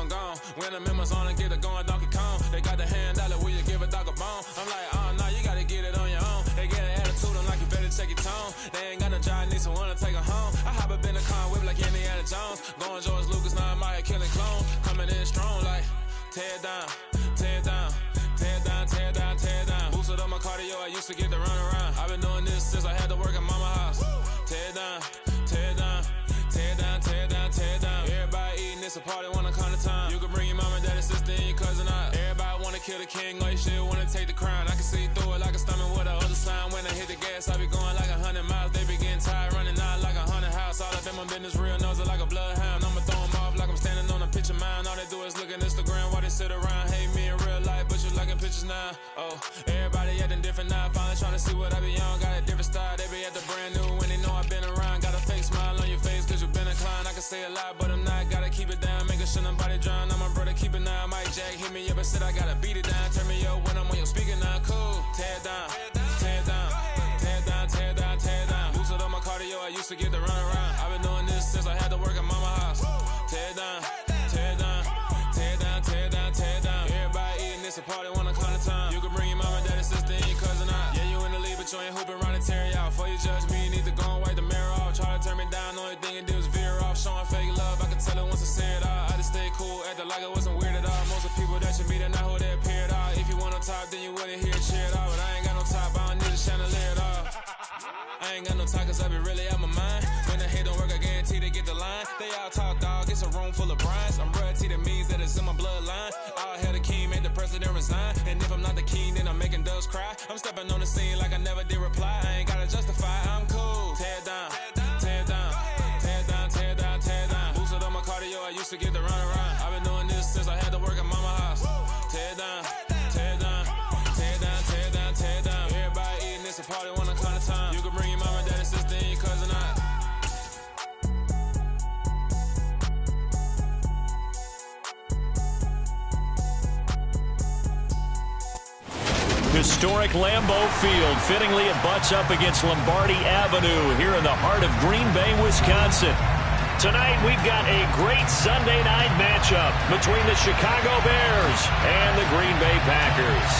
I'm gone. When the members on and get it going Donkey Kong. They got the hand out, will you give a dog a bone? I'm like, oh, no, you gotta get it on your own. They get an attitude, I'm like, you better check your tone. They ain't got no job, need someone to take her home. I hop up in the car, whip like Indiana Jones. Going George Lucas, now I'm out here killing clone. Coming in strong like, tear down, tear down. Tear down, tear down, tear down. Boosted up my cardio, I used to get to run around. I've been doing this since I had to work at mama house. Tear down, tear down, tear down, tear down, tear down. Everybody eating, it's a party, wanna come to time. You can bring your mama, daddy, sister, and your cousin out. Everybody wanna kill the king, or you shit wanna take the crown. I can see through it like a stomach with a other sign. When I hit the gas, I be going like 100 miles. They be getting tired, running out like 100 house. All up in my business, real nose it like a bloodhound. I'ma throw them off like I'm standing on a picture mound. All they do is look at Instagram while they sit around. Hate me in real life, but you liking pictures now. Oh, everybody acting different now. Finally trying to see what I be on. Got a different style, they be at the brand new when they know I've been around. Got a fake smile on your face cause you been inclined. I can say a lot, but I'm not. Gotta keep it down, making sure nobody drown. I'm my brother, keep it now. Mike Jack hit me up and said I gotta beat it down. Turn me up when I'm on your speaker now. Cool, tear down, tear down, tear down, tear down, tear down. Boosted up my cardio, I used to get to run around. I've been doing this since I had to work at mama house. Tear down, tear down, tear down, tear down, tear down. Everybody eating, it's a party, wanna come to time. You can bring your mama, daddy, sister, and your cousin out. Yeah, you in the league, but you ain't hooping around and tear out. Before you judge me, you need to go and wipe the mirror off. Try to turn me down, only thing you do is veer off. Showing fake love, I can tell it once I say it all. I just stay cool, acting like it wasn't weird at all. Most of the people that you meet are not who they appear at all. If you want on top, then you wouldn't hear it cheer at all. But I ain't got no top, I don't need a chandelier at all. I ain't got no talk cause I be really out my mind. When the hate don't work, I guarantee they get the line. They all talk dog, it's a room full of brines. I'm royalty, that means that it's in my bloodline. All hell the king, made the president resign. And if I'm not the king, then I'm making doves cry. I'm stepping on the scene like I never did reply. I ain't gotta justify, I'm cool. Tear down, tear down, tear down, tear down, tear down. Boosted up my cardio, I used to get to run around. I've been doing this since I had to work at mama house. Tear down, tear down, tear down, tear down, tear down. Everybody eating, it's a party, wanna come to time. You can bring your mama, daddy, sister, and your cousin out. Historic Lambeau Field. Fittingly, it butts up against Lombardi Avenue here in the heart of Green Bay, Wisconsin. Tonight, we've got a great Sunday night matchup between the Chicago Bears and the Green Bay Packers.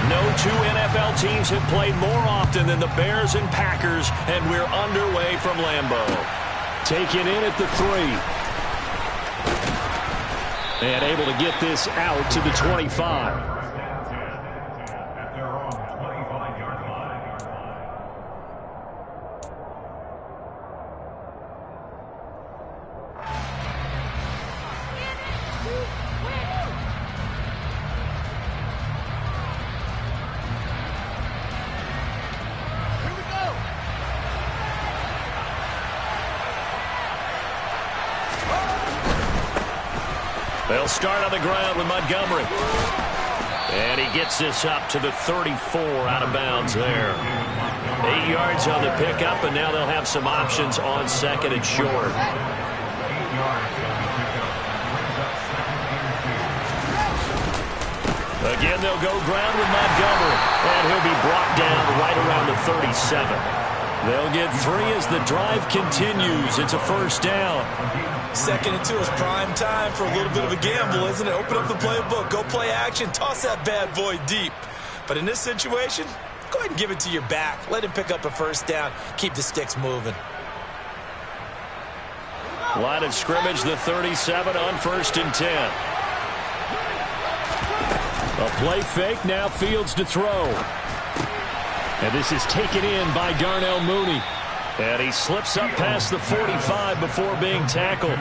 No two NFL teams have played more often than the Bears and Packers, and we're underway from Lambeau. Taken in at the 3. And able to get this out to the 25. They'll start on the ground with Montgomery. And he gets this up to the 34 out of bounds there. 8 yards on the pickup, and now they'll have some options on second and short. Again, they'll go ground with Montgomery. And he'll be brought down right around the 37. They'll get 3 as the drive continues. It's a first down. 2nd and 2 is prime time for a little bit of a gamble, isn't it? Open up the playbook, go play action, toss that bad boy deep. But in this situation, go ahead and give it to your back. Let him pick up a first down. Keep the sticks moving. Line of scrimmage, the 37 on 1st and 10. A play fake, now Fields to throw. And this is taken in by Darnell Mooney. And he slips up past the 45 before being tackled.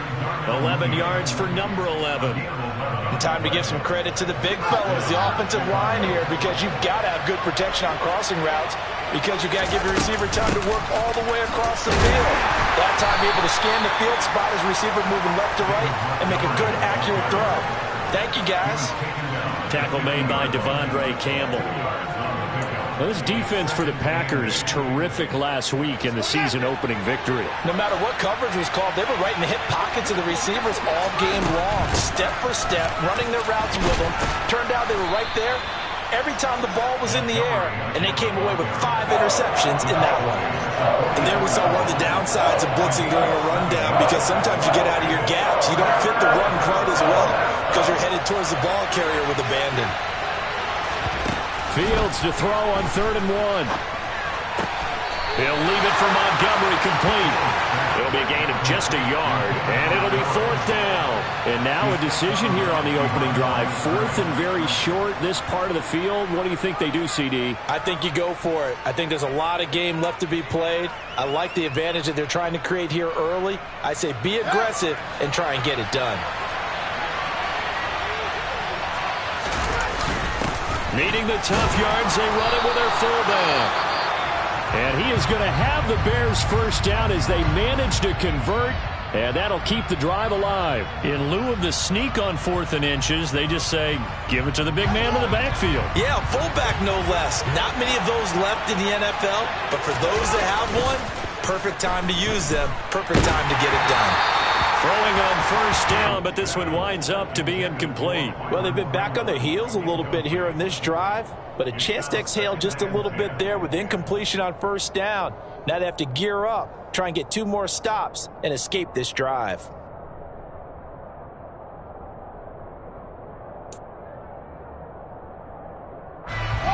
11 yards for number 11. And time to give some credit to the big fellows, the offensive line here, because you've got to have good protection on crossing routes, because you've got to give your receiver time to work all the way across the field. That time, be able to scan the field, spot his receiver moving left to right, and make a good, accurate throw. Thank you, guys. Tackle made by Devondre Campbell. Well, this defense for the Packers, terrific last week in the season-opening victory. No matter what coverage was called, they were right in the hip pockets of the receivers all game long, step for step, running their routes with them. Turned out they were right there every time the ball was in the air, and they came away with 5 interceptions in that one. And there we saw one of the downsides of blitzing during a rundown, because sometimes you get out of your gaps. You don't fit the run quite as well because you're headed towards the ball carrier with abandon. Fields to throw on 3rd and 1. He'll leave it for Montgomery, complete. It'll be a gain of just a yard, and it'll be 4th down. And now a decision here on the opening drive. 4th and very short, this part of the field. What do you think they do, CD? I think you go for it. I think there's a lot of game left to be played. I like the advantage that they're trying to create here early. I say be aggressive and try and get it done. Needing the tough yards, they run it with their fullback. And he is going to have the Bears first down as they manage to convert, and that'll keep the drive alive. In lieu of the sneak on 4th and inches, they just say, give it to the big man in the backfield. Yeah, fullback no less. Not many of those left in the NFL, but for those that have one, perfect time to use them, perfect time to get it done. Throwing on 1st down, but this one winds up to be incomplete. Well, they've been back on their heels a little bit here in this drive, but a chance to exhale just a little bit there with incompletion on 1st down. Now they have to gear up, try and get 2 more stops, and escape this drive.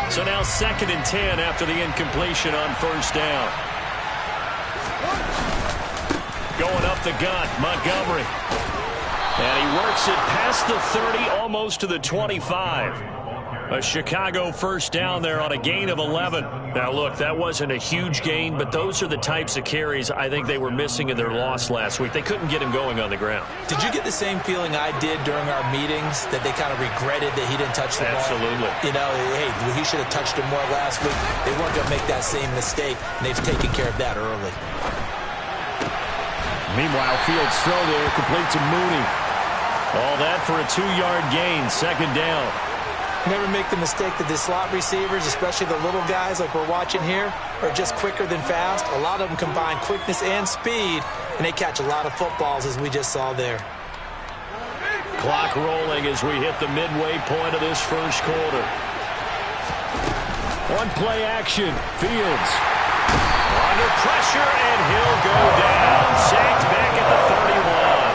So now 2nd and 10 after the incompletion on 1st down. Going up the gut, Montgomery. And he works it past the 30, almost to the 25. A Chicago first down there on a gain of 11. Now, look, that wasn't a huge gain, but those are the types of carries I think they were missing in their loss last week. They couldn't get him going on the ground. Did you get the same feeling I did during our meetings, that they kind of regretted that he didn't touch the ball? Absolutely. You know, hey, he should have touched him more last week. They weren't going to make that same mistake, and they've taken care of that early. Meanwhile, Fields throw there, complete to Mooney. All that for a 2-yard gain, 2nd down. Never make the mistake that the slot receivers, especially the little guys like we're watching here, are just quicker than fast. A lot of them combine quickness and speed, and they catch a lot of footballs, as we just saw there. Clock rolling as we hit the midway point of this first quarter. One play action, Fields. Under pressure, and he'll go down. Sacked back at the 31.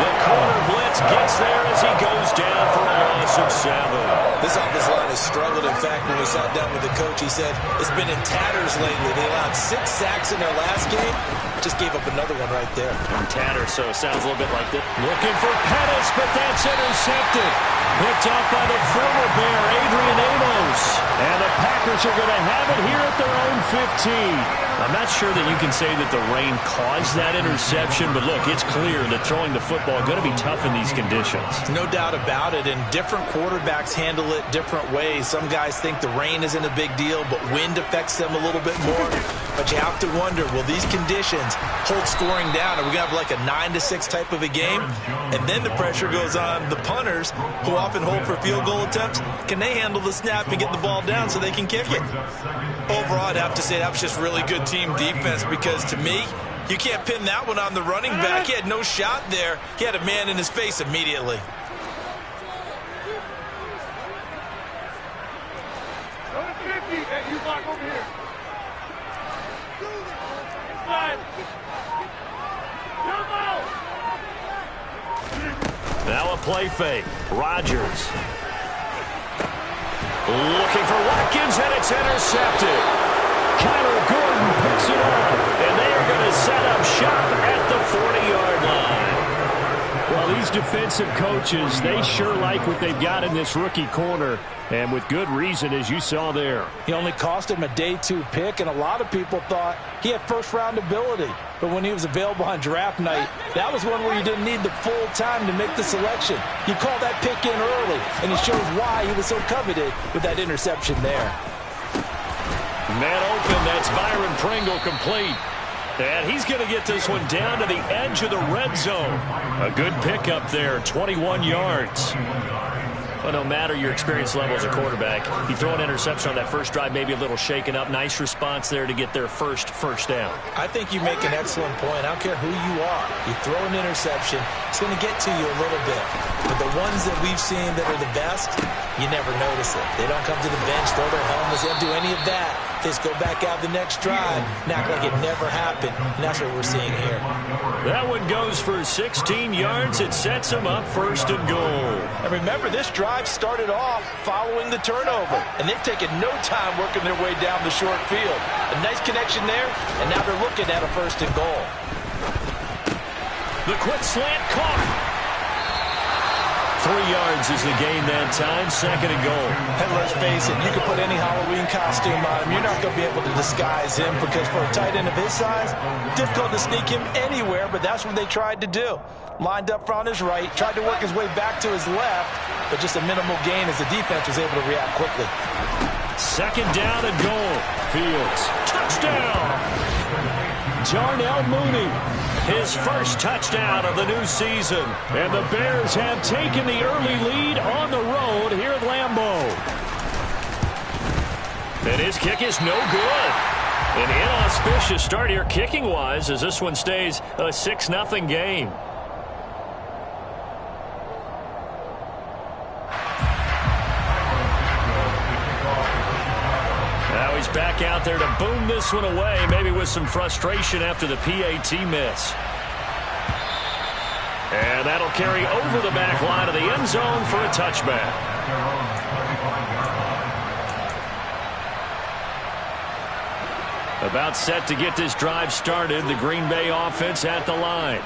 The corner blitz gets there as he goes down for a loss of 7. This offensive line has struggled. In fact, when we sat down with the coach, he said it's been in tatters lately. They allowed 6 sacks in their last game. Just gave up another one right there. In tatters, so it sounds a little bit like this. Looking for Pettis, but that's intercepted. Picked up by the former Bear, Adrian Amos. And the Packers are going to have it here at their own 15. I'm not sure that you can say that the rain caused that interception, but look, it's clear that throwing the football is going to be tough in these conditions. No doubt about it, and different quarterbacks handle it different ways. Some guys think the rain isn't a big deal, but wind affects them a little bit more. But you have to wonder, will these conditions hold scoring down? Are we going to have like a 9-6 type of a game? And then the pressure goes on the punters, who often hold for field goal attempts. Can they handle the snap and get the ball down so they can kick it? Overall, I'd have to say that was just really good team defense, because to me, you can't pin that one on the running back. He had no shot there. He had a man in his face immediately. Now a play fake. Rodgers. Looking for Watkins, and it's intercepted. Kyler Gordon picks it up, and they are going to set up shop at the 40-yard line. Well, these defensive coaches, they sure like what they've got in this rookie corner, and with good reason, as you saw there. He only cost him a day 2 pick, and a lot of people thought he had first-round ability. But when he was available on draft night, that was one where you didn't need the full time to make the selection. You called that pick in early, and it shows why he was so coveted with that interception there. Man open, that's Byron Pringle complete. And he's going to get this one down to the edge of the red zone. A good pickup there, 21 yards. Well, no matter your experience level as a quarterback, you throw an interception on that first drive, maybe a little shaken up. Nice response there to get their first down. I think you make an excellent point. I don't care who you are. You throw an interception, it's going to get to you a little bit. But the ones that we've seen that are the best, you never notice it. They don't come to the bench, throw their helmets, they don't do any of that. They just go back out the next drive and act like it never happened. And that's what we're seeing here. That one goes for 16 yards. It sets them up 1st and goal. And remember, this drive started off following the turnover. And they've taken no time working their way down the short field. A nice connection there, and now they're looking at a 1st and goal. The quick slant caught. 3 yards is the gain that time, 2nd and goal. And let's face it, you can put any Halloween costume on him. You're not going to be able to disguise him because for a tight end of his size, difficult to sneak him anywhere, but that's what they tried to do. Lined up on his right, tried to work his way back to his left, but just a minimal gain as the defense was able to react quickly. 2nd down and goal. Fields. Touchdown! Darnell Mooney. His first touchdown of the new season. And the Bears have taken the early lead on the road here at Lambeau. And his kick is no good. An inauspicious start here kicking-wise as this one stays a 6-0 game. Now he's back out there to boom this one away, maybe with some frustration after the PAT miss. And that'll carry over the back line of the end zone for a touchback. About set to get this drive started, the Green Bay offense at the line.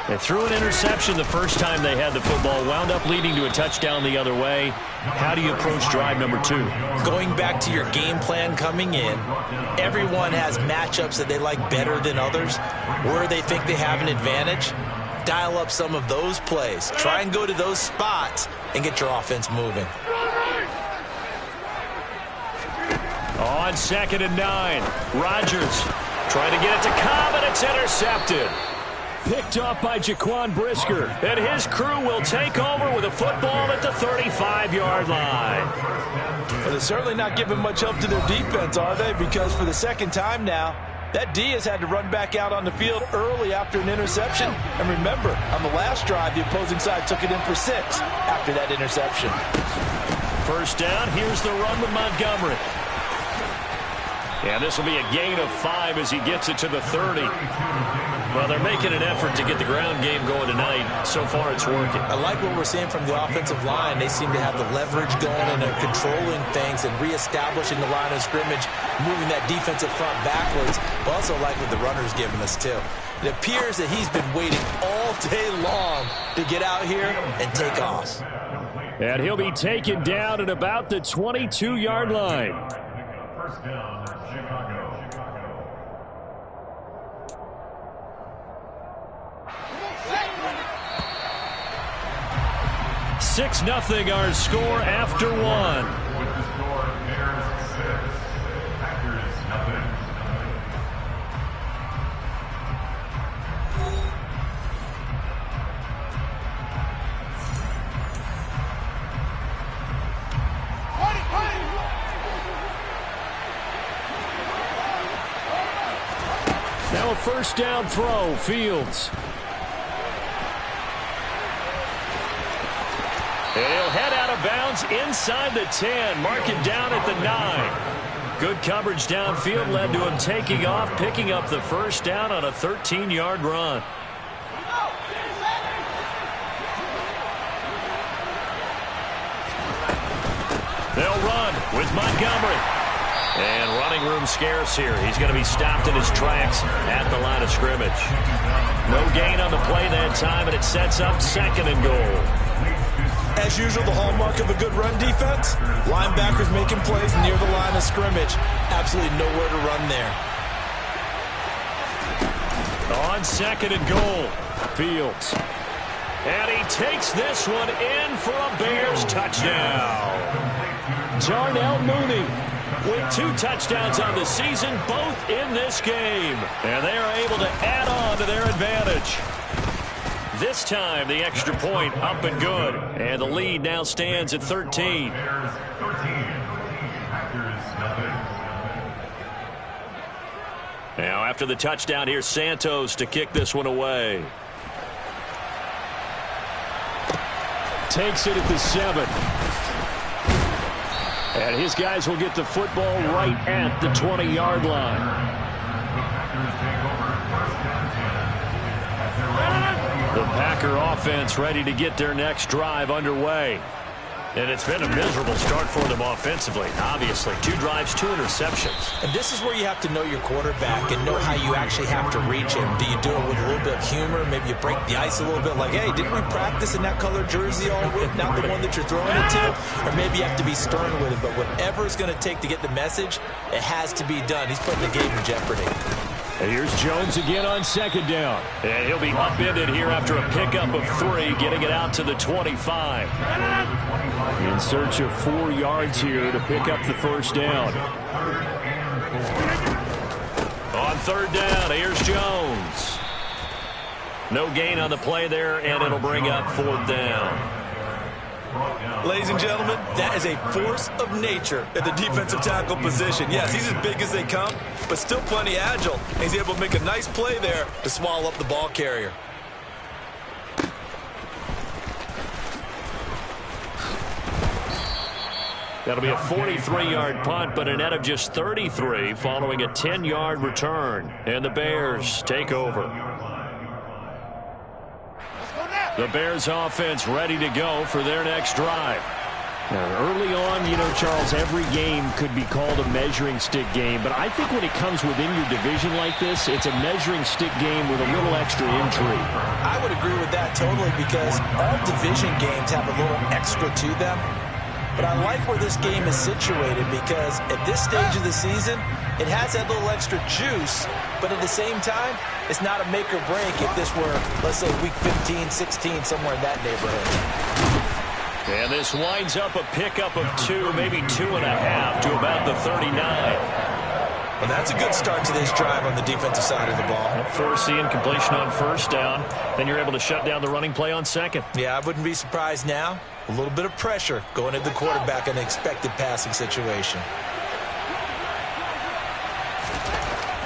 They threw an interception the first time they had the football, wound up leading to a touchdown the other way. How do you approach drive number 2? Going back to your game plan coming in, everyone has matchups that they like better than others, where they think they have an advantage. Dial up some of those plays. Try and go to those spots and get your offense moving. On 2nd and 9, Rodgers trying to get it to Cobb, and it's intercepted. Picked off by Jaquan Brisker, and his crew will take over with a football at the 35-yard line. But they're certainly not giving much help to their defense, are they? Because for the 2nd time now, that D has had to run back out on the field early after an interception. And remember, on the last drive, the opposing side took it in for 6 after that interception. 1st down, here's the run with Montgomery. And this will be a gain of 5 as he gets it to the 30. Well, they're making an effort to get the ground game going tonight. So far, it's working. I like what we're seeing from the offensive line. They seem to have the leverage going, and they're controlling things and reestablishing the line of scrimmage, moving that defensive front backwards. But also like what the runner's giving us, too. It appears that he's been waiting all day long to get out here and take off. And he'll be taken down at about the 22-yard line. 1st down, Chicago. 6-0 our score after 1. With the score, Bears 6, Packers 0. Now a 1st down throw, Fields. And he'll head out of bounds inside the 10, mark it down at the 9. Good coverage downfield led to him taking off, picking up the 1st down on a 13-yard run. They'll run with Montgomery. And running room scarce here. He's going to be stopped in his tracks at the line of scrimmage. No gain on the play that time, and it sets up 2nd and goal. As usual, the hallmark of a good run defense, linebackers making plays near the line of scrimmage. Absolutely nowhere to run there. On 2nd and goal, Fields. And he takes this one in for a Bears touchdown. Darnell Mooney with 2 touchdowns on the season, both in this game. And they are able to add on to their advantage. This time, the extra point up and good. And the lead now stands at 13. Bears 13. Packers nothing. Now, after the touchdown, here's Santos to kick this one away. Takes it at the 7. And his guys will get the football right at the 20-yard line. The Packer offense ready to get their next drive underway. And it's been a miserable start for them offensively, obviously. 2 drives, 2 interceptions. And this is where you have to know your quarterback and know how you actually have to reach him. Do you do it with a little bit of humor? Maybe you break the ice a little bit like, hey, didn't we practice in that color jersey all week, not the one that you're throwing it to? Or maybe you have to be stern with it. But whatever it's going to take to get the message, it has to be done. He's putting the game in jeopardy. And here's Jones again on 2nd down. And he'll be upended here after a pickup of 3, getting it out to the 25. In search of 4 yards here to pick up the first down. On 3rd down, here's Jones. No gain on the play there, and it'll bring up 4th down. Ladies and gentlemen, that is a force of nature at the defensive tackle position. Yes, he's as big as they come, but still plenty agile. He's able to make a nice play there to swallow up the ball carrier. That'll be a 43-yard punt, but a net of just 33 following a 10-yard return. And the Bears take over. The Bears offense ready to go for their next drive. Now, early on, you know, Charles, every game could be called a measuring stick game. But I think when it comes within your division like this, it's a measuring stick game with a little extra intrigue. I would agree with that totally because all division games have a little extra to them. But I like where this game is situated because at this stage of the season, it has that little extra juice, but at the same time, it's not a make or break if this were, let's say, week 15, 16, somewhere in that neighborhood. And this winds up a pickup of 2, maybe 2.5 to about the 39. Well, that's a good start to this drive on the defensive side of the ball. Forcing completion on 1st down. Then you're able to shut down the running play on 2nd. Yeah, I wouldn't be surprised now. A little bit of pressure going at the quarterback in an expected passing situation.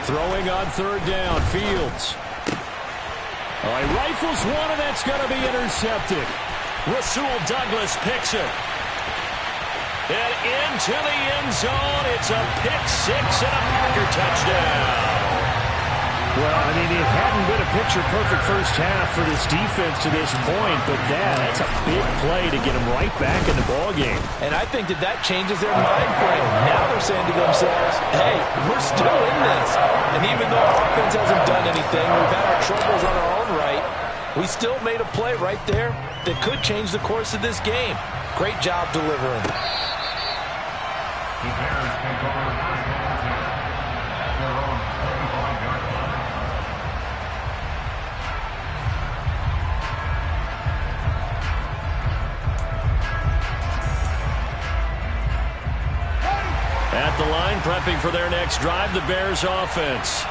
Throwing on 3rd down, Fields. Oh, he rifles one, and that's going to be intercepted. Rasul Douglas picks it. And into the end zone, it's a pick-6 and a Packer touchdown. Well, I mean, it hadn't been a picture-perfect first half for this defense to this point, but that's a big play to get them right back in the ballgame. And I think that changes their mind frame. Now they're saying to themselves, hey, we're still in this. And even though our offense hasn't done anything, we've had our troubles on our own right, we still made a play right there that could change the course of this game. Great job delivering. The Bears take over the first down at their own 35-yard line. At the line, prepping for their next drive, the Bears offense.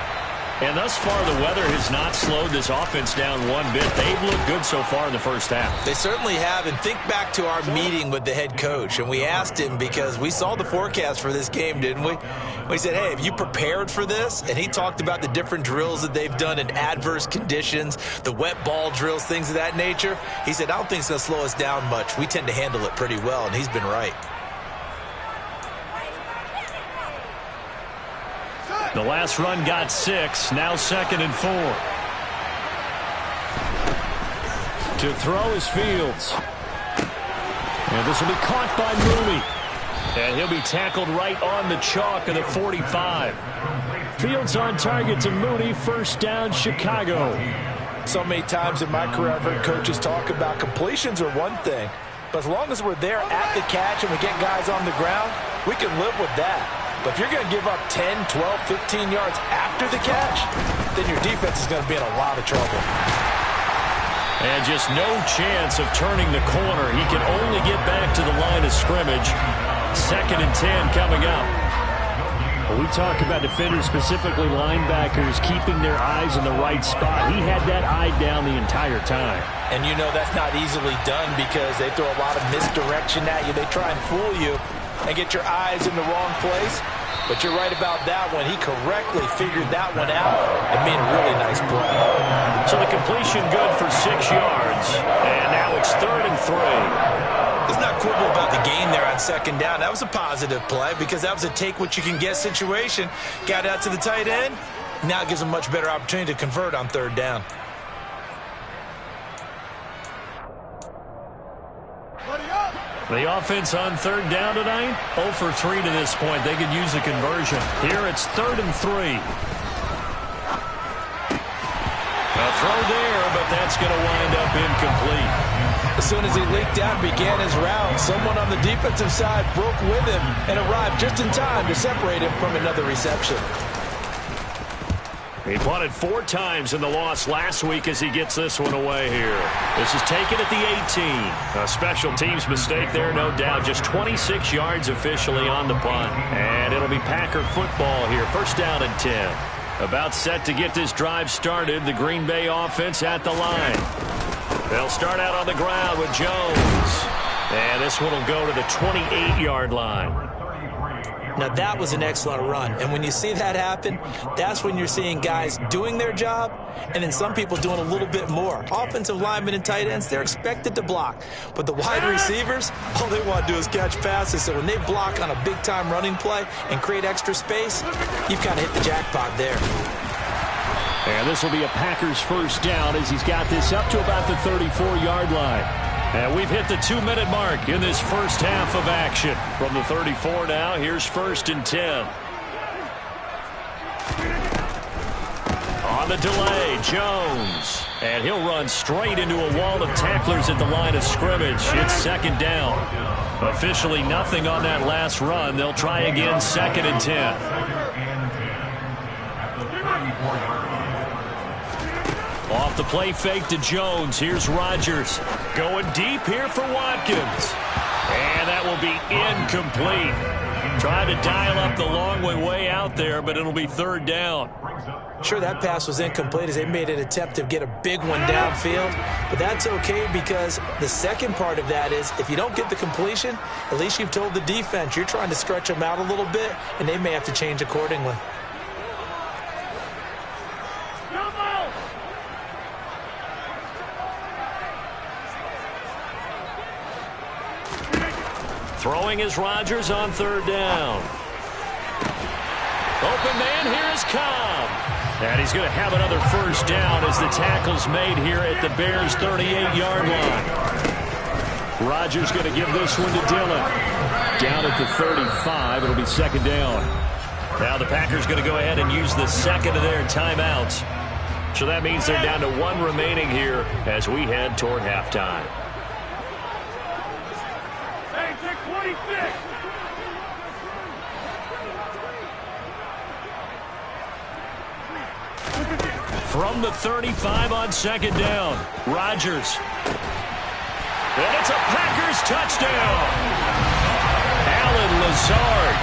And thus far, the weather has not slowed this offense down one bit. They've looked good so far in the first half. They certainly have. And think back to our meeting with the head coach. And we asked him because we saw the forecast for this game, didn't we? We said, hey, have you prepared for this? And he talked about the different drills that they've done in adverse conditions, the wet ball drills, things of that nature. He said, I don't think it's going to slow us down much. We tend to handle it pretty well, and he's been right. The last run got 6, now 2nd and 4. To throw is Fields. And this will be caught by Mooney. And he'll be tackled right on the chalk of the 45. Fields on target to Mooney, 1st down, Chicago. So many times in my career, I've heard coaches talk about completions are one thing. But as long as we're there at the catch and we get guys on the ground, we can live with that. But if you're going to give up 10, 12, 15 yards after the catch, then your defense is going to be in a lot of trouble. And just no chance of turning the corner. He can only get back to the line of scrimmage. 2nd and 10 coming up. When we talk about defenders, specifically linebackers, keeping their eyes in the right spot, he had that eye down the entire time. And you know that's not easily done because they throw a lot of misdirection at you. They try and fool you and get your eyes in the wrong place. But you're right about that one. He correctly figured that one out and made a really nice play. So the completion good for 6 yards. And now it's 3rd and 3. Let's not quibble about the gain there on 2nd down. That was a positive play because that was a take-what-you-can-get situation. Got out to the tight end. Now it gives them a much better opportunity to convert on 3rd down. The offense on 3rd down tonight, 0 for 3 to this point. They could use a conversion. Here it's 3rd and 3. A throw there, but that's going to wind up incomplete. As soon as he leaked out and began his route, someone on the defensive side broke with him and arrived just in time to separate him from another reception. He punted 4 times in the loss last week as he gets this one away here. This is taken at the 18. A special teams mistake there, no doubt. Just 26 yards officially on the punt. And it'll be Packer football here. 1st down and 10. About set to get this drive started. The Green Bay offense at the line. They'll start out on the ground with Jones. And this one will go to the 28-yard line. Now, that was an excellent run. And when you see that happen, that's when you're seeing guys doing their job and then some people doing a little bit more. Offensive linemen and tight ends, they're expected to block. But the wide receivers, all they want to do is catch passes. So when they block on a big-time running play and create extra space, you've kind of hit the jackpot there. And this will be a Packers 1st down as he's got this up to about the 34-yard line. And we've hit the 2-minute mark in this first half of action. From the 34 now, here's 1st and 10. On the delay, Jones. And he'll run straight into a wall of tacklers at the line of scrimmage. It's 2nd down. Officially nothing on that last run. They'll try again, 2nd and 10. Off the play fake to Jones. Here's Rodgers. Going deep here for Watkins. And that will be incomplete. Trying to dial up the long way out there, but it'll be 3rd down. Sure, that pass was incomplete as they made an attempt to get a big one downfield. But that's okay because the second part of that is if you don't get the completion, at least you've told the defense you're trying to stretch them out a little bit, and they may have to change accordingly. Throwing is Rodgers on 3rd down. Open man, here is Cobb. And he's going to have another 1st down as the tackle's made here at the Bears' 38-yard line. Rodgers going to give this one to Dillon. Down at the 35, it'll be 2nd down. Now the Packers going to go ahead and use the 2nd of their timeouts. So that means they're down to 1 remaining here as we head toward halftime. From the 35 on 2nd down, Rodgers. And it's a Packers touchdown. Allen Lazard,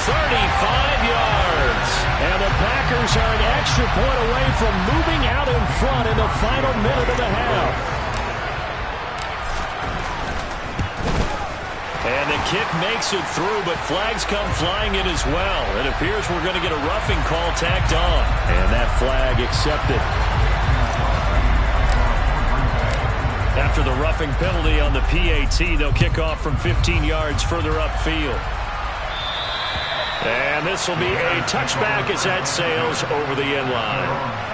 35 yards. And the Packers are an extra point away from moving out in front in the final minute of the half. And the kick makes it through, but flags come flying in as well. It appears we're going to get a roughing call tacked on. And that flag accepted. After the roughing penalty on the PAT, they'll kick off from 15 yards further upfield. And this will be a touchback as that sails over the end line.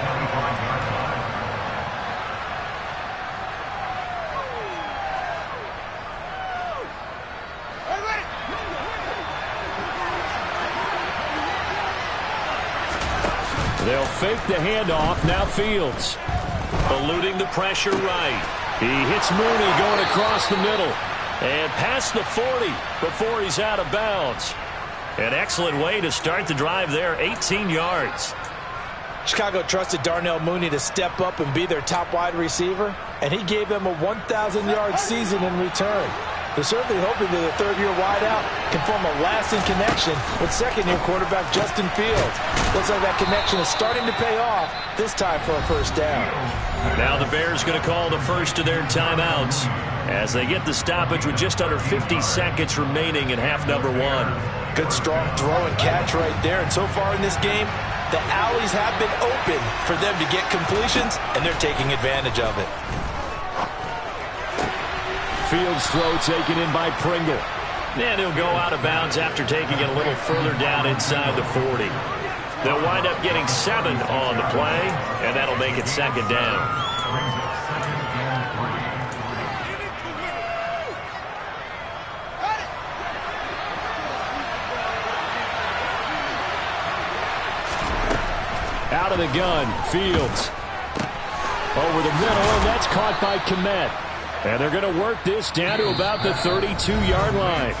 They'll fake the handoff. Now Fields. Eluding the pressure right. He hits Mooney going across the middle. And past the 40 before he's out of bounds. An excellent way to start the drive there. 18 yards. Chicago trusted Darnell Mooney to step up and be their top wide receiver. And he gave them a 1,000-yard season in return. They're certainly hoping that the third-year wideout can form a lasting connection with second-year quarterback Justin Fields. Looks like that connection is starting to pay off, this time for a first down. Now the Bears going to call the first of their timeouts as they get the stoppage with just under 50 seconds remaining in half number one. Good strong throw and catch right there. And so far in this game, the alleys have been open for them to get completions, and they're taking advantage of it. Fields throw taken in by Pringle. And he'll go out of bounds after taking it a little further down inside the 40. They'll wind up getting 7 on the play, and that'll make it second down. Out of the gun, Fields. Over the middle, and that's caught by Kmet. And they're going to work this down to about the 32-yard line.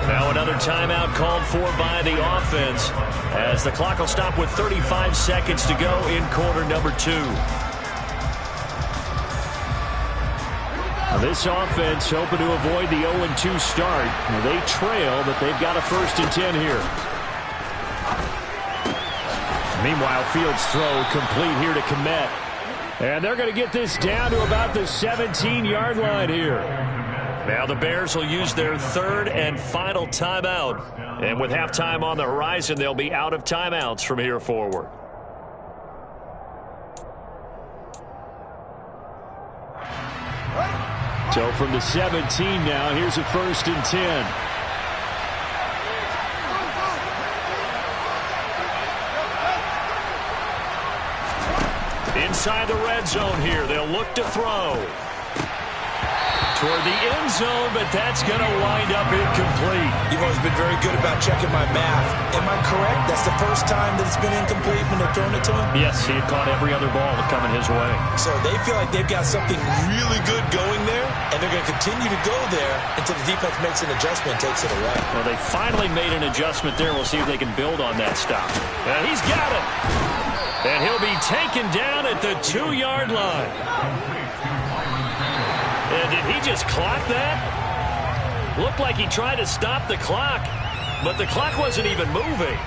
Now another timeout called for by the offense as the clock will stop with 35 seconds to go in quarter number 2. Now this offense hoping to avoid the 0-2 start. They trail, but they've got a 1st and 10 here. Meanwhile, Fields' throw complete here to Kmet. And they're going to get this down to about the 17-yard line here. Now the Bears will use their 3rd and final timeout. And with halftime on the horizon, they'll be out of timeouts from here forward. So from the 17 now, here's a 1st and 10. Inside the red zone here, they'll look to throw. Toward the end zone, but that's going to wind up incomplete. You've always been very good about checking my math. Am I correct? That's the first time that it's been incomplete when they've thrown it to him? Yes, he had caught every other ball coming his way. So they feel like they've got something really good going there, and they're going to continue to go there until the defense makes an adjustment and takes it away. Well, they finally made an adjustment there. We'll see if they can build on that stop. And he's got it. And he'll be taken down at the 2-yard line. And did he just clock that? Looked like he tried to stop the clock, but the clock wasn't even moving.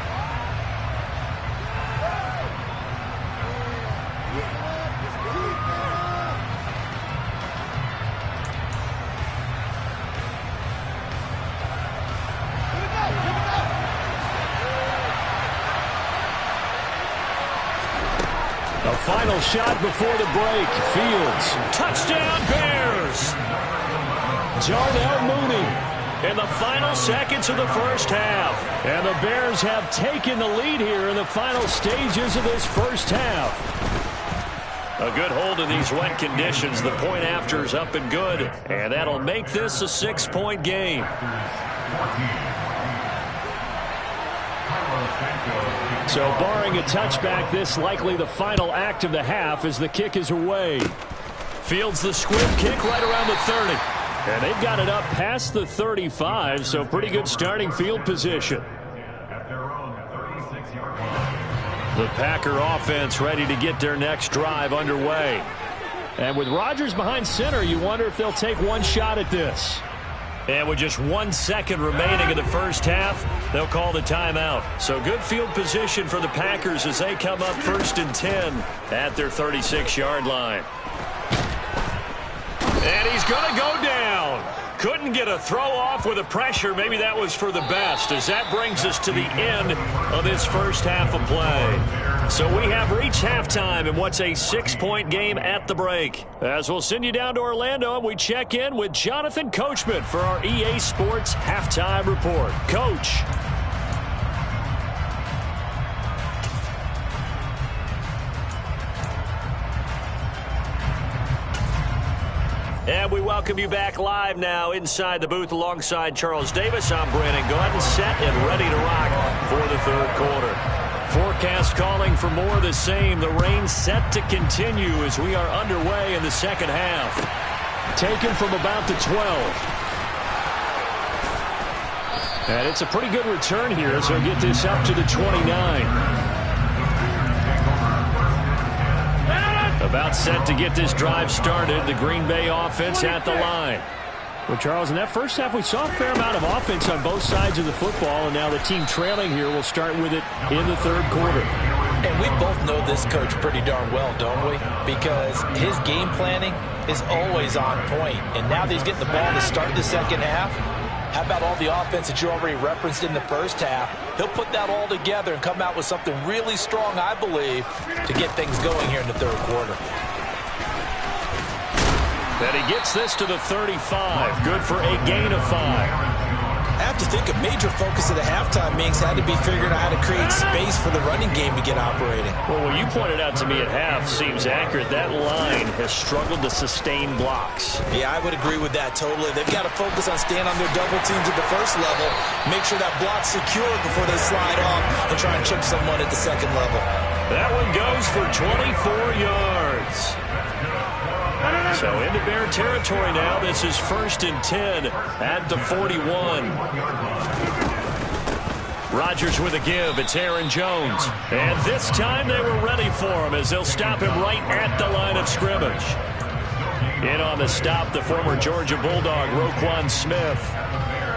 A final shot before the break. Fields. Touchdown Bears! Darnell Mooney in the final seconds of the first half. And the Bears have taken the lead here in the final stages of this first half. A good hold in these wet conditions. The point after is up and good. And that'll make this a 6-point game. So barring a touchback, this likely the final act of the half as the kick is away. Fields the squib kick right around the 30. And they've got it up past the 35, so pretty good starting field position. The Packer offense ready to get their next drive underway. And with Rodgers behind center, you wonder if they'll take one shot at this. And with just 1 second remaining in the first half, they'll call the timeout. So good field position for the Packers as they come up 1st and 10 at their 36-yard line. And he's going to go down. Couldn't get a throw off with the pressure. Maybe that was for the best, as that brings us to the end of this first half of play. So we have reached halftime in what's a 6-point game at the break. As we'll send you down to Orlando, and we check in with Jonathan Coachman for our EA Sports Halftime Report. Coach. And we welcome you back live now inside the booth alongside Charles Davis. I'm Brandon Gordon, set and ready to rock for the third quarter. Forecast calling for more of the same. The rain set to continue as we are underway in the second half. Taken from about the 12. And it's a pretty good return here as they'll get this up to the 29. About set to get this drive started. The Green Bay offense at the line. Well, Charles, in that first half, we saw a fair amount of offense on both sides of the football, and now the team trailing here will start with it in the third quarter. And we both know this coach pretty darn well, don't we? Because his game planning is always on point. And now that he's getting the ball to start the second half, how about all the offense that you already referenced in the first half? He'll put that all together and come out with something really strong, I believe, to get things going here in the third quarter. And he gets this to the 35. Good for a gain of 5. I have to think a major focus of the halftime meetings had to be figuring out how to create space for the running game to get operating. Well, what you pointed out to me at half seems accurate. That line has struggled to sustain blocks. Yeah, I would agree with that totally. They've got to focus on staying on their double teams at the first level, make sure that block's secure before they slide off and try and chip someone at the second level. That one goes for 24 yards. So into Bear territory now. This is 1st and 10 at the 41. Rodgers with a give. It's Aaron Jones. And this time they were ready for him as they'll stop him right at the line of scrimmage. In on the stop, the former Georgia Bulldog, Roquan Smith.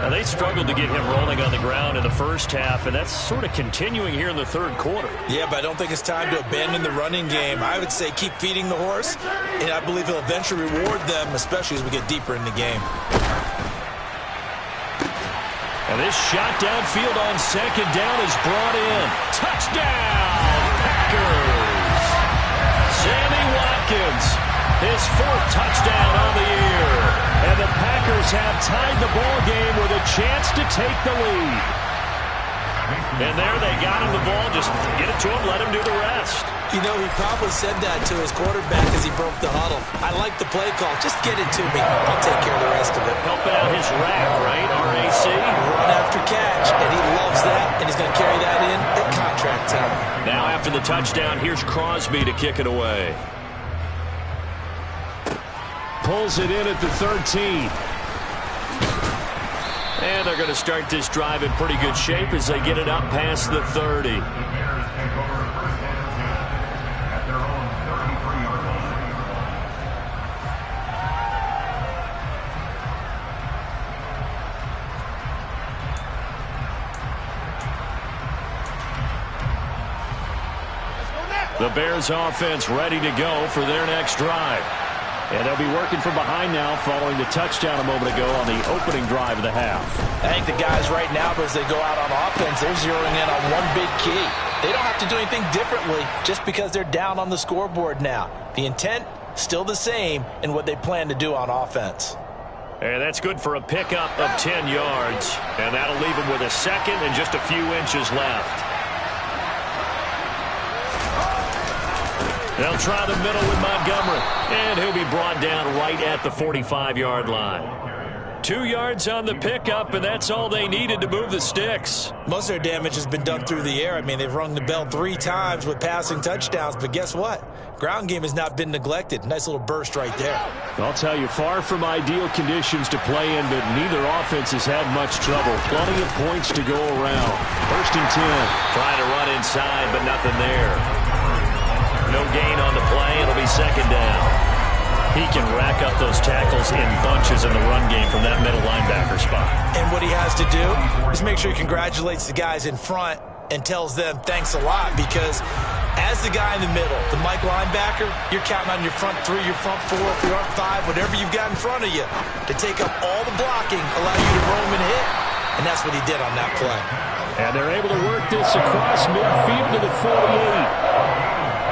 Now, they struggled to get him rolling on the ground in the first half, and that's sort of continuing here in the third quarter. Yeah, but I don't think it's time to abandon the running game. I would say keep feeding the horse, and I believe he'll eventually reward them, especially as we get deeper in the game. And this shot downfield on second down is brought in. Touchdown, Packers! Sammy Watkins, his 4th touchdown on the year. And the Packers have tied the ball game with a chance to take the lead. And there they got him the ball. Just get it to him, let him do the rest. You know, he probably said that to his quarterback as he broke the huddle. I like the play call. Just get it to me. I'll take care of the rest of it. Helping out his rack, right? RAC. Run after catch, and he loves that, and he's going to carry that in at contract time. Now after the touchdown, here's Crosby to kick it away. Pulls it in at the 13. And they're going to start this drive in pretty good shape as they get it up past the 30. The Bears offense ready to go for their next drive. And they'll be working from behind now following the touchdown a moment ago on the opening drive of the half. I think the guys right now, as they go out on offense, they're zeroing in on one big key. They don't have to do anything differently just because they're down on the scoreboard now. The intent, still the same in what they plan to do on offense. And that's good for a pickup of 10 yards. And that'll leave them with a second and just a few inches left. They'll try the middle with Montgomery. And he'll be brought down right at the 45-yard line. 2 yards on the pickup, and that's all they needed to move the sticks. Most of their damage has been done through the air. I mean, they've rung the bell 3 times with passing touchdowns, but guess what? Ground game has not been neglected. Nice little burst right there. I'll tell you, far from ideal conditions to play in, but neither offense has had much trouble. Plenty of points to go around. 1st and 10. Trying to run inside, but nothing there. No gain on the play. It'll be 2nd down. He can rack up those tackles in bunches in the run game from that middle linebacker spot. And what he has to do is make sure he congratulates the guys in front and tells them thanks a lot, because as the guy in the middle, the Mike linebacker, you're counting on your front 3, your front 4, your front 5, whatever you've got in front of you to take up all the blocking, allow you to roam and hit. And that's what he did on that play. And they're able to work this across midfield to the 48.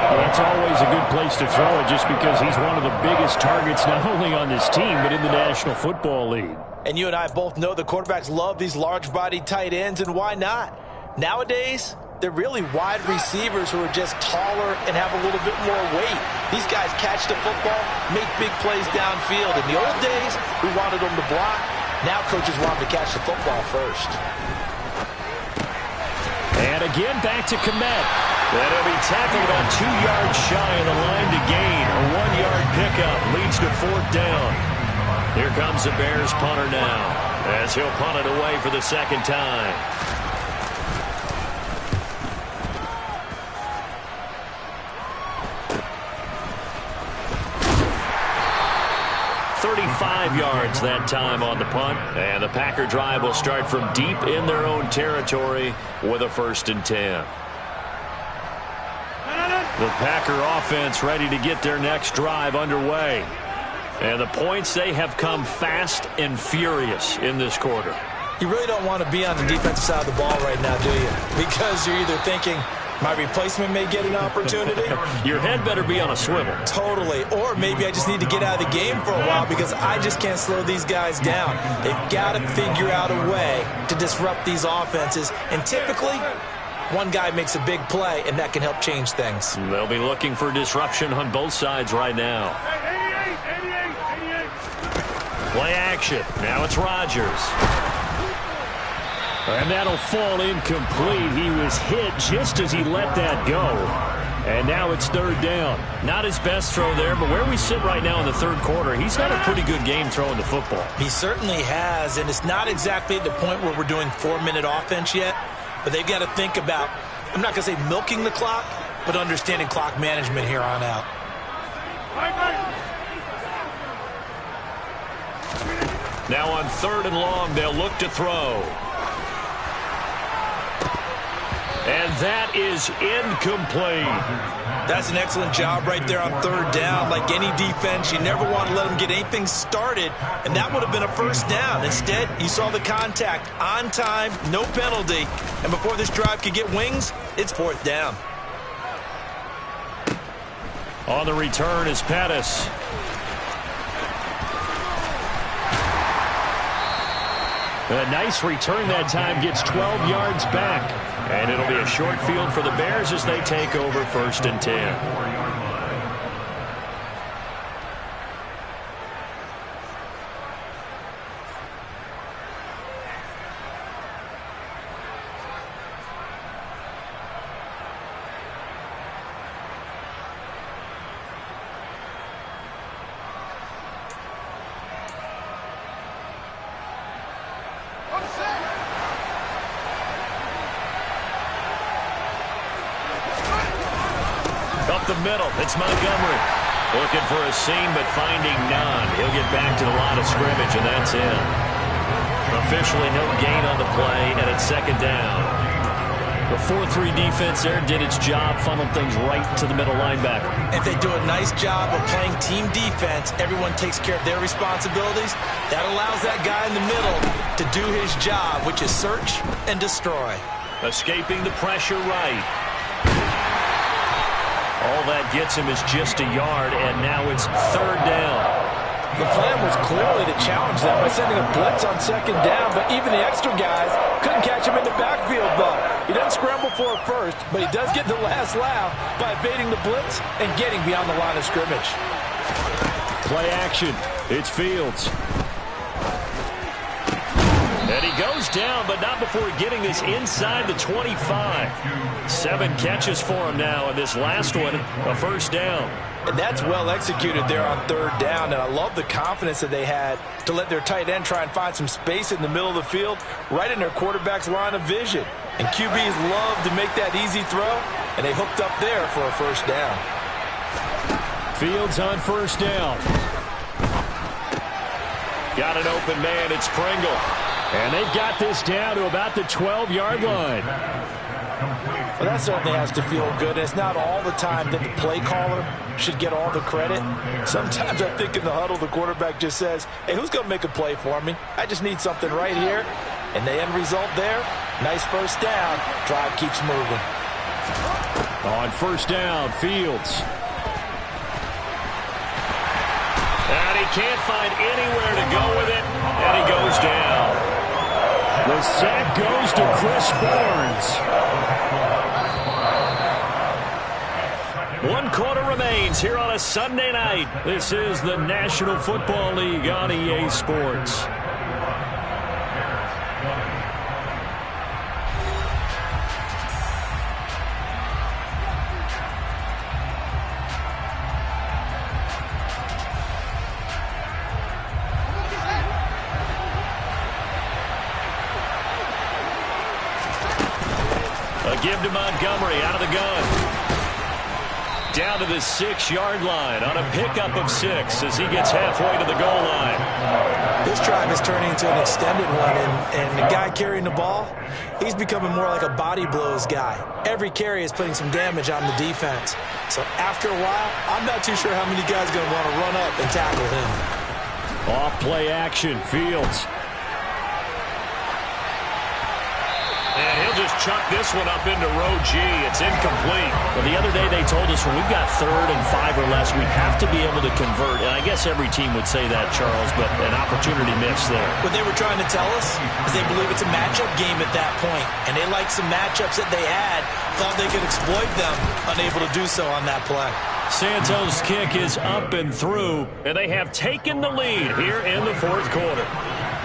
Well, that's always a good place to throw it just because he's one of the biggest targets not only on this team but in the National Football League. And you and I both know the quarterbacks love these large-bodied tight ends, and why not? Nowadays, they're really wide receivers who are just taller and have a little bit more weight. These guys catch the football, make big plays downfield. In the old days, we wanted them to block. Now coaches want them to catch the football first. And again, back to Kmet. And he'll be tackled about 2 yards shy of the line to gain. A 1-yard pickup leads to 4th down. Here comes the Bears punter now as he'll punt it away for the 2nd time. 35 yards that time on the punt. And the Packer drive will start from deep in their own territory with a 1st and 10. The Packer offense ready to get their next drive underway. And the points, they have come fast and furious in this quarter. You really don't want to be on the defensive side of the ball right now, do you? Because you're either thinking, my replacement may get an opportunity. Your head better be on a swivel. Totally. Or maybe I just need to get out of the game for a while because I just can't slow these guys down. They've got to figure out a way to disrupt these offenses. And typically, one guy makes a big play, and that can help change things. They'll be looking for disruption on both sides right now. Play action. Now it's Rodgers. And that'll fall incomplete. He was hit just as he let that go. And now it's 3rd down. Not his best throw there, but where we sit right now in the 3rd quarter, he's had a pretty good game throwing the football. He certainly has, and it's not exactly at the point where we're doing 4-minute offense yet, but they've got to think about, I'm not going to say milking the clock, but understanding clock management here on out. Now on 3rd and long, they'll look to throw. And that is incomplete. That's an excellent job right there on 3rd down. Like any defense, you never want to let them get anything started, and that would have been a 1st down. Instead, you saw the contact on time, no penalty, and before this drive could get wings, it's 4th down. On the return is Pettis. A nice return that time, gets 12 yards back. And it'll be a short field for the Bears as they take over 1st and 10. Up the middle, it's Montgomery. Looking for a seam, but finding none. He'll get back to the line of scrimmage, and that's it. Officially no gain on the play, and it's 2nd down. The 4-3 defense there did its job, funneled things right to the middle linebacker. If they do a nice job of playing team defense, everyone takes care of their responsibilities. That allows that guy in the middle to do his job, which is search and destroy. Escaping the pressure right. All that gets him is just a yard, and now it's 3rd down. The plan was clearly to challenge them by sending a blitz on 2nd down, but even the extra guys couldn't catch him in the backfield, though. He doesn't scramble for it first, but he does get the last laugh by evading the blitz and getting beyond the line of scrimmage. Play action. It's Fields. And he goes down, but not before getting this inside the 25. 7 catches for him now, and this last one, a 1st down. And that's well executed there on 3rd down, and I love the confidence that they had to let their tight end try and find some space in the middle of the field, right in their quarterback's line of vision. And QBs love to make that easy throw, and they hooked up there for a 1st down. Fields on 1st down. Got an open man, it's Pringle. And they've got this down to about the 12-yard line. Well, that certainly has to feel good. It's not all the time that the play caller should get all the credit. Sometimes I think in the huddle, the quarterback just says, hey, who's going to make a play for me? I just need something right here. And the end result there, nice 1st down. Drive keeps moving. On 1st down, Fields. And he can't find anywhere to go with it, and he goes down. The sack goes to Chris Barnes. 1 quarter remains here on a Sunday night. This is the National Football League on EA Sports. A give to Montgomery out of the gun. down to the 6-yard line on a pickup of 6 as he gets halfway to the goal line. This drive is turning into an extended one, and the guy carrying the ball, he's becoming more like a body blows guy. Every carry is putting some damage on the defense. So after a while, I'm not too sure how many guys are going to want to run up and tackle him. Off play action, Fields. And he'll just chuck this one up into row G. It's incomplete. Well, the other day they told us when we've got 3rd and 5 or less, we have to be able to convert. And I guess every team would say that, Charles, but an opportunity missed there. What they were trying to tell us is they believe it's a matchup game at that point. And they liked some matchups that they had, thought they could exploit them, unable to do so on that play. Santos' kick is up and through, and they have taken the lead here in the 4th quarter.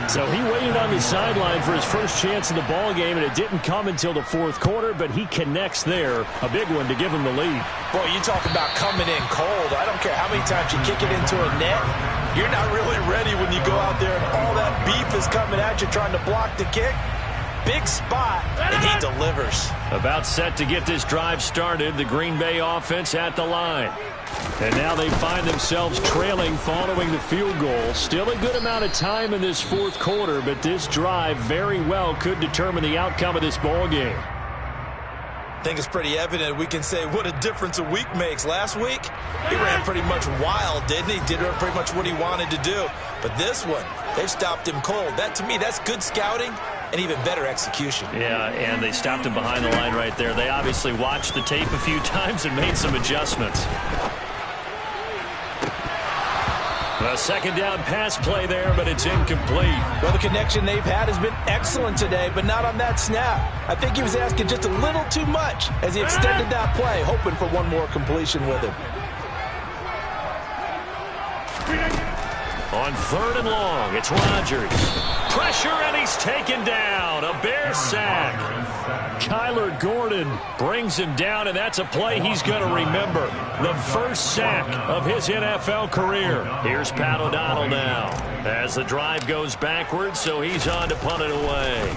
So he waited on the sideline for his first chance in the ball game, and it didn't come until the 4th quarter, but he connects there. A big one to give him the lead. Boy, you talk about coming in cold. I don't care how many times you kick it into a net. You're not really ready when you go out there and all that beef is coming at you trying to block the kick. Big spot, and he delivers. About set to get this drive started, the Green Bay offense at the line. And now they find themselves trailing following the field goal. Still a good amount of time in this 4th quarter, but this drive very well could determine the outcome of this ball game. I think it's pretty evident we can say what a difference a week makes. Last week, he ran pretty much wild, didn't he? Did pretty much what he wanted to do. But this one, they stopped him cold. That, to me, that's good scouting and even better execution. Yeah, and they stopped him behind the line right there. They obviously watched the tape a few times and made some adjustments. A 2nd down pass play there, but it's incomplete. Well, the connection they've had has been excellent today, but not on that snap. I think he was asking just a little too much as he extended that play, hoping for one more completion with him. On 3rd and long, it's Rodgers. Pressure, and he's taken down. A Bear sack. Kyler Gordon brings him down, and that's a play he's going to remember. The first sack of his NFL career. Here's Pat O'Donnell now as the drive goes backwards, so he's on to punt it away.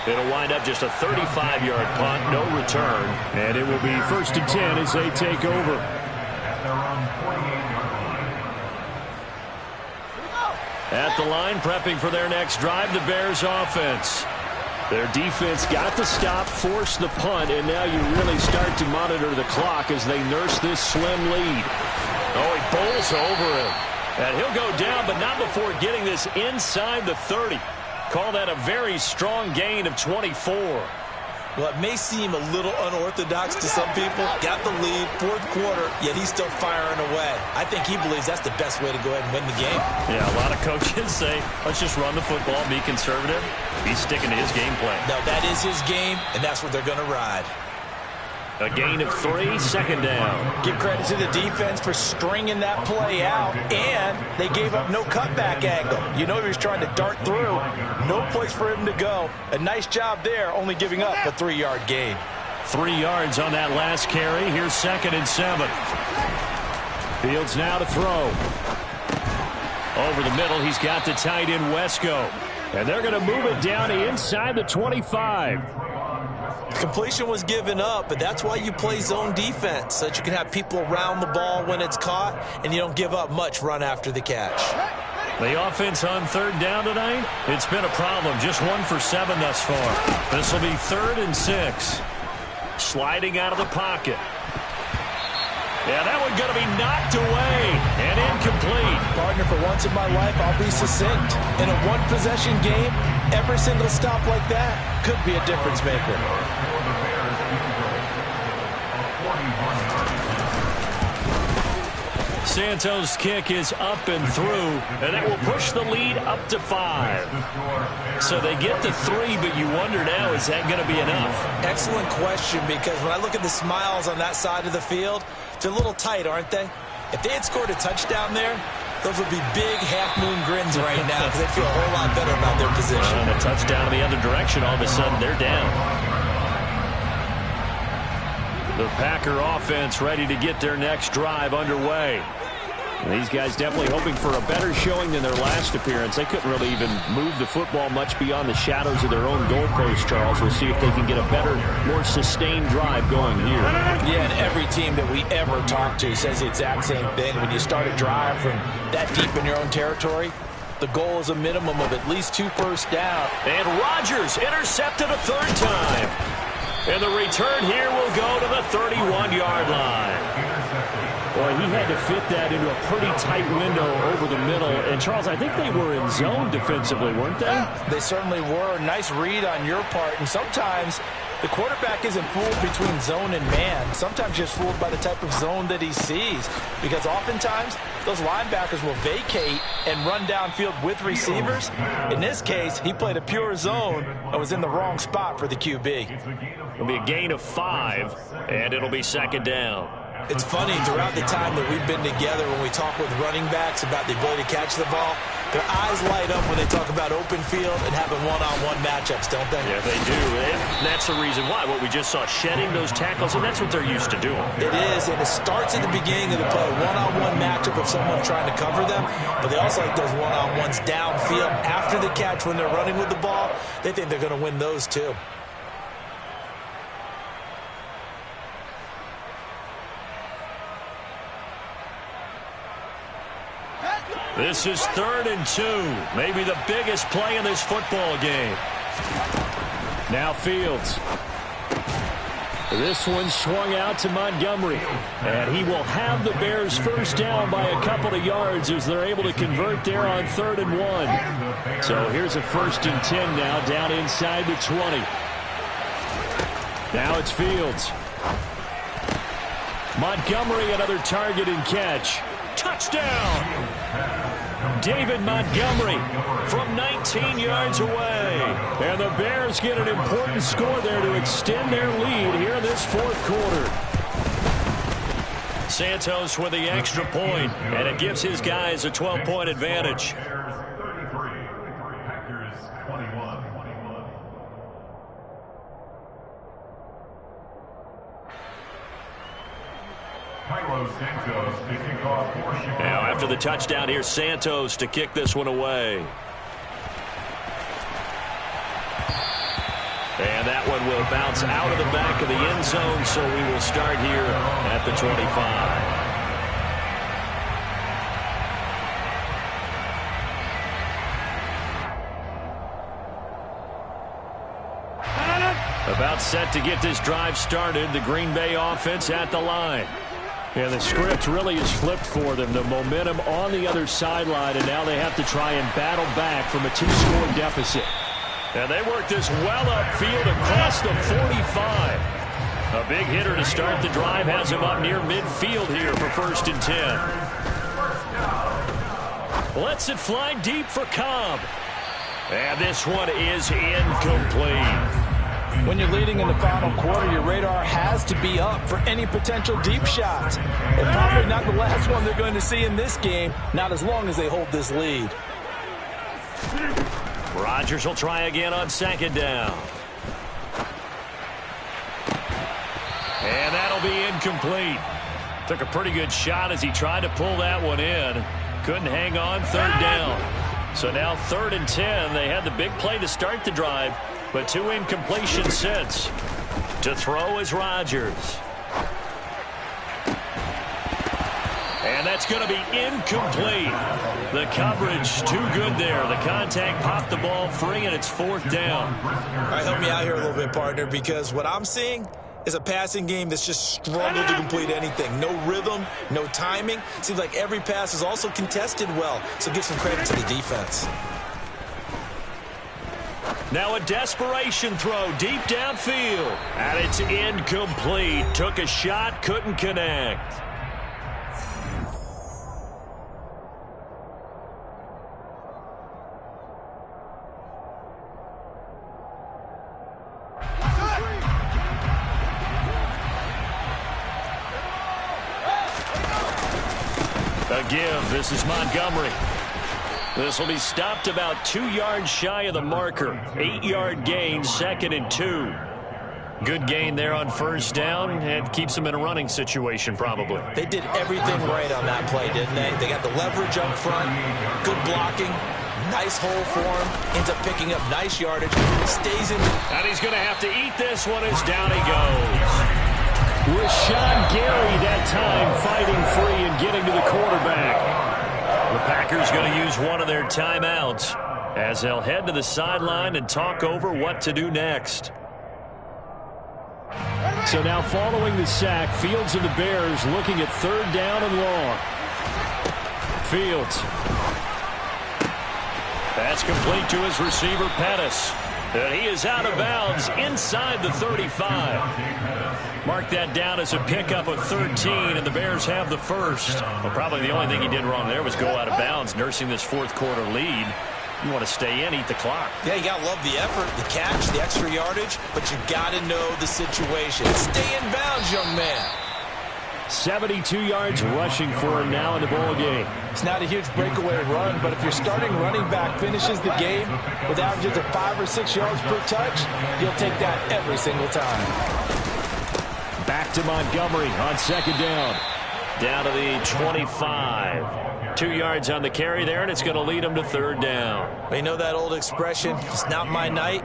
It'll wind up just a 35-yard punt, no return. And it will be 1st and 10 as they take over. At the line, prepping for their next drive, the Bears offense. Their defense got the stop, forced the punt, and now you really start to monitor the clock as they nurse this slim lead. Oh, he bowls over him. And he'll go down, but not before getting this inside the 30. Call that a very strong gain of 24. Well, it may seem a little unorthodox to some people. Got the lead, 4th quarter, yet he's still firing away. I think he believes that's the best way to go ahead and win the game. Yeah, a lot of coaches say, let's just run the football, be conservative. He's sticking to his game plan. No, that is his game, and that's what they're going to ride. A gain of 3, 2nd down. Give credit to the defense for stringing that play out, and they gave up no cutback angle. You know he was trying to dart through. No place for him to go. A nice job there, only giving up a 3-yard gain. 3 yards on that last carry. Here's 2nd and 7. Fields now to throw. Over the middle, he's got the tight end Wesco. And they're going to move it down to inside the 25. Completion was given up, but that's why you play zone defense, so that you can have people around the ball when it's caught, and you don't give up much run after the catch. The offense on 3rd down tonight, it's been a problem. Just 1 for 7 thus far. This will be 3rd and 6. Sliding out of the pocket. Yeah, that one going to be knocked away and incomplete. Partner, for once in my life, I'll be succinct. In a one-possession game, every single stop like that could be a difference maker. Santos' kick is up and through, and that will push the lead up to 5. So they get to 3, but you wonder now, is that going to be enough? Excellent question, because when I look at the smiles on that side of the field, they're a little tight, aren't they? If they had scored a touchdown there, those would be big half-moon grins right now because they feel a whole lot better about their position. And a touchdown in the other direction, all of a sudden they're down. The Packer offense ready to get their next drive underway. These guys definitely hoping for a better showing than their last appearance. They couldn't really even move the football much beyond the shadows of their own goalpost, Charles. We'll see if they can get a better, more sustained drive going here. Yeah, and every team that we ever talk to says the exact same thing. When you start a drive from that deep in your own territory, the goal is a minimum of at least 2 first down. And Rodgers intercepted a third time. And the return here will go to the 31-yard line. Boy, he had to fit that into a pretty tight window over the middle. And, Charles, I think they were in zone defensively, weren't they? They certainly were. Nice read on your part. And sometimes the quarterback isn't fooled between zone and man. Sometimes just fooled by the type of zone that he sees. Because oftentimes, those linebackers will vacate and run downfield with receivers. In this case, he played a pure zone and was in the wrong spot for the QB. It'll be a gain of 5, and it'll be second down. It's funny, throughout the time that we've been together, when we talk with running backs about the ability to catch the ball, their eyes light up when they talk about open field and having one-on-one matchups, don't they? Yeah, they do. And that's the reason why. What we just saw, shedding those tackles, and that's what they're used to doing. It is, and it starts at the beginning of the play, one-on-one matchup of someone trying to cover them, but they also like those one-on-ones downfield after the catch when they're running with the ball. They think they're going to win those too. This is 3rd and 2. Maybe the biggest play in this football game. Now Fields. This one swung out to Montgomery. And he will have the Bears first down by a couple of yards as they're able to convert there on 3rd and 1. So here's a 1st and 10 now down inside the 20. Now it's Fields. Montgomery, another target and catch. Touchdown! David Montgomery from 19 yards away. And the Bears get an important score there to extend their lead here in this 4th quarter. Santos with the extra point, and it gives his guys a 12-point advantage. Now after the touchdown, here's Santos to kick this one away. And that one will bounce out of the back of the end zone, so we will start here at the 25. About set to get this drive started. The Green Bay offense at the line. Yeah, the script really is flipped for them. The momentum on the other sideline, and now they have to try and battle back from a 2-score deficit. And they work this well upfield across the 45. A big hitter to start the drive has him up near midfield here for 1st and 10. Lets it fly deep for Cobb. And this one is incomplete. When you're leading in the final quarter, your radar has to be up for any potential deep shots. And probably not the last one they're going to see in this game, not as long as they hold this lead. Rodgers will try again on 2nd down. And that'll be incomplete. Took a pretty good shot as he tried to pull that one in. Couldn't hang on 3rd down. So now 3rd and 10. They had the big play to start the drive, but 2 incompletions since. To throw is Rodgers. And that's going to be incomplete. The coverage too good there. The contact popped the ball free, and it's 4th down. All right, help me out here a little bit, partner, because what I'm seeing is a passing game that's just struggled to complete anything. No rhythm, no timing. Seems like every pass is also contested well, so give some credit to the defense. Now a desperation throw deep downfield. And it's incomplete. Took a shot, couldn't connect. A give. This is Montgomery. This will be stopped about 2 yards shy of the marker. 8-yard gain, 2nd and 2. Good gain there on first down, and keeps them in a running situation probably. They did everything right on that play, didn't they? They got the leverage up front, good blocking, nice hole for him, ends up picking up nice yardage, stays in. And he's going to have to eat this one as down he goes. Rashawn Gary that time fighting free and getting to the quarterback. The Packers going to use one of their timeouts as they'll head to the sideline and talk over what to do next. So now following the sack, Fields and the Bears looking at third down and long. Fields. That's complete to his receiver, Pettis. And he is out of bounds inside the 35. Mark that down as a pickup of 13, and the Bears have the first. Well, probably the only thing he did wrong there was go out of bounds, nursing this fourth quarter lead. You want to stay in, eat the clock. Yeah, you got to love the effort, the catch, the extra yardage, but you got to know the situation. Stay in bounds, young man. 72 yards rushing for him now in the ball game. It's not a huge breakaway run, but if your starting running back finishes the game with averages of 5 or 6 yards per touch, you'll take that every single time. Back to Montgomery on second down. Down to the 25. 2 yards on the carry there, and it's going to lead him to third down. You know that old expression, it's not my night?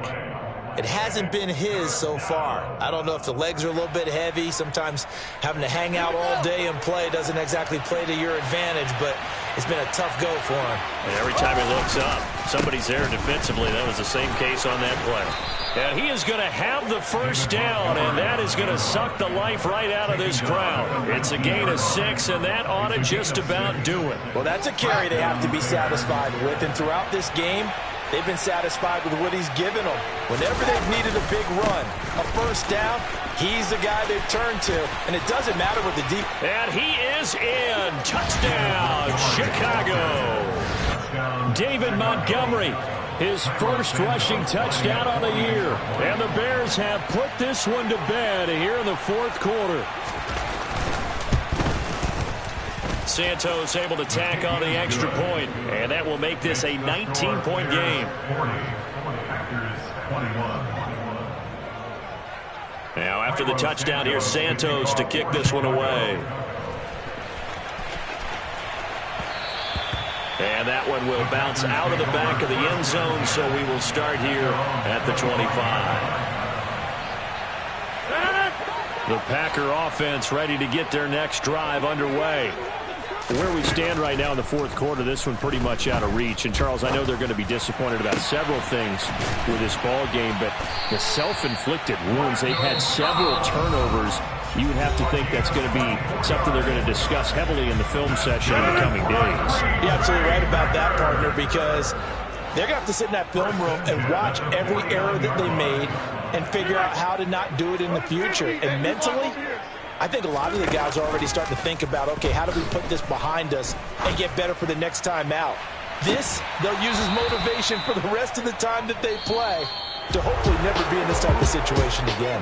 It hasn't been his so far. I don't know if the legs are a little bit heavy. Sometimes having to hang out all day and play doesn't exactly play to your advantage, but it's been a tough go for him. And every time he looks up, somebody's there defensively. That was the same case on that play. And he is going to have the first down, and that is going to suck the life right out of this crowd. It's a gain of 6, and that ought to just about do it. Well, that's a carry they have to be satisfied with, and throughout this game, they've been satisfied with what he's given them. Whenever they've needed a big run, a first down, he's the guy they've turned to, and it doesn't matter what the deep. And he is in. Touchdown, Chicago. David Montgomery, his first rushing touchdown on the year. And the Bears have put this one to bed here in the fourth quarter. Santos able to tack on the extra point, and that will make this a 19-point game. Now after the touchdown, here's Santos to kick this one away. And that one will bounce out of the back of the end zone, so we will start here at the 25. The Packer offense ready to get their next drive underway. Where we stand right now in the fourth quarter, this one pretty much out of reach. And, Charles, I know they're going to be disappointed about several things with this ball game, but the self-inflicted wounds, they've had several turnovers. You would have to think that's going to be something they're going to discuss heavily in the film session in the coming days. You're absolutely right about that, partner, because they're going to have to sit in that film room and watch every error that they made and figure out how to not do it in the future. And mentally, I think a lot of the guys are already starting to think about, okay, how do we put this behind us and get better for the next time out? This, they'll use as motivation for the rest of the time that they play to hopefully never be in this type of situation again.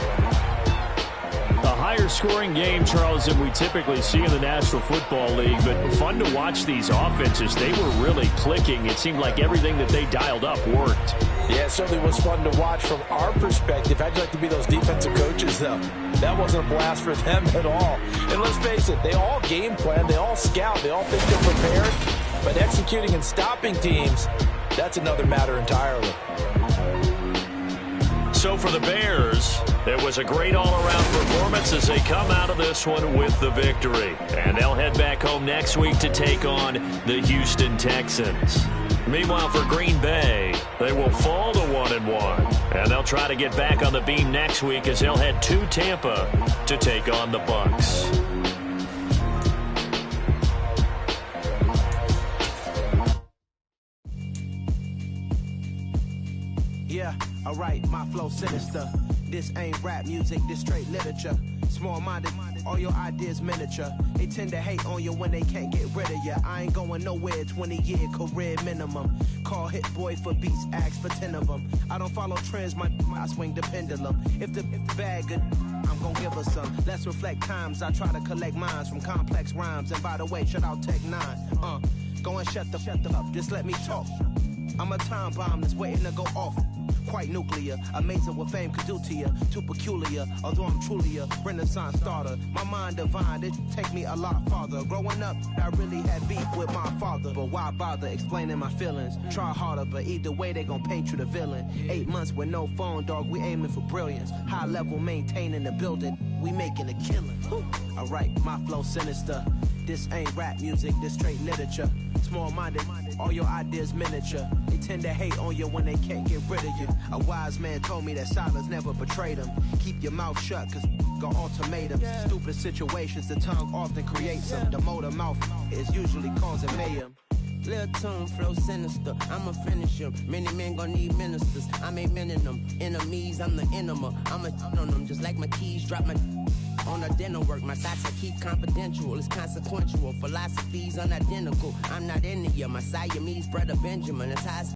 A higher scoring game, Charles, than we typically see in the National Football League, but fun to watch these offenses. They were really clicking. It seemed like everything that they dialed up worked. Yeah, it certainly was fun to watch from our perspective. I'd like to be those defensive coaches, though. That wasn't a blast for them at all. And let's face it, they all game plan, they all scout, they all think they're prepared. But executing and stopping teams, that's another matter entirely. So for the Bears, it was a great all-around performance as they come out of this one with the victory. And they'll head back home next week to take on the Houston Texans. Meanwhile, for Green Bay, they will fall to 1-1. And they'll try to get back on the beam next week as they'll head to Tampa to take on the Bucs. Yeah, alright, my flow sinister. This ain't rap music, this straight literature. Small-minded, all your ideas miniature. They tend to hate on you when they can't get rid of you. I ain't going nowhere, 20-year career minimum. Call Hit Boy for beats, ask for 10 of them. I don't follow trends, I swing the pendulum. If the bag good, I'm gonna give her some. Let's reflect times, I try to collect minds from complex rhymes. And by the way, shout out Tech 9. Go and shut the up, just let me talk. I'm a time bomb that's waiting to go off. quite nuclear. Amazing what fame could do to you. Too peculiar, although I'm truly a Renaissance starter. My mind divine, it take me a lot farther. Growing up, I really had beef with my father. But why bother explaining my feelings? Try harder, but either way they gon' paint you the villain. 8 months with no phone, dog, we aiming for brilliance. High level maintaining the building, we making a killing. Alright, my flow sinister. This ain't rap music, this straight literature. Small-minded, all your ideas miniature. They tend to hate on you when they can't get rid of you. A wise man told me that silence never betrayed him. Keep your mouth shut, cause got ultimatums. Stupid situations, the tongue often creates them. The motor mouth is usually causing mayhem. Lil' tune, flow sinister, I'ma finish him. Many men gon' need ministers, I'm a men in them. Enemies, I'm the enema. I'ma on them, just like my keys, drop my on a dinner work. My thoughts I keep confidential, it's consequential. Philosophies unidentical, I'm not into you. My Siamese brother Benjamin, it's high.